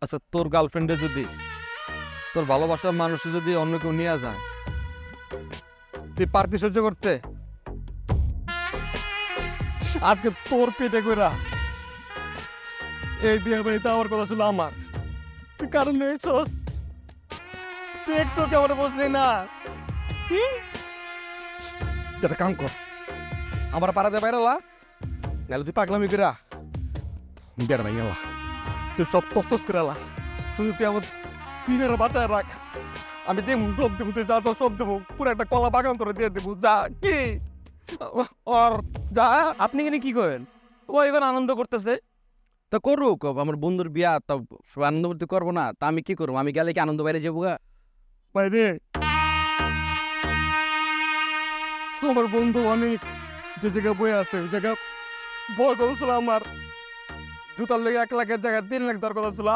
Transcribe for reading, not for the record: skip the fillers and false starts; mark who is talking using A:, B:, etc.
A: আচ্ছা, তোর গার্লফ্রেন্ডে যদি, তোর ভালোবাসার মানুষে যদি অন্য কেউ নিয়ে যায়, তুই পারতি সহ্য করতে? আজকে তোর পেটে কইরা এই বিয়ে বাড়িতে আমার কথা ছিল আমার, তুই কারণ নিয়েছস, তুই একটু কেমন বসলি না। যেটা কাম কর, আমার পাড়াতে বাইরেলা, নাহলে তুই পাগলামি কইরা বেড়া ভাই গেলা, তুই সব তস্তস করে এলা। শুধু তুই আমার দিনের বাঁচায় রাখ, আমি দেবো সব দেবো, তুই যা যা সব দেবো, পুরো একটা কলা বাগান তোরে দিয়ে দেবো, যা কি আর যা।
B: আপনি এখানে কি করেন? ও এখানে আনন্দ করতেছে।
A: তা করুক, আমার বন্ধুর বিয়া, তা সবাই আনন্দ করতে করবো না? তা আমি কি করবো? আমি গেলে কি আনন্দ বাইরে যাবো গা?
C: বাইরে আমার বন্ধু অনেক যে জায়গায় বয়ে আছে ওই জায়গা ভয় করেছিল আমার, জুতার লেগে 1 লাখের জায়গায় 3 লাখ দর কথা ছিল।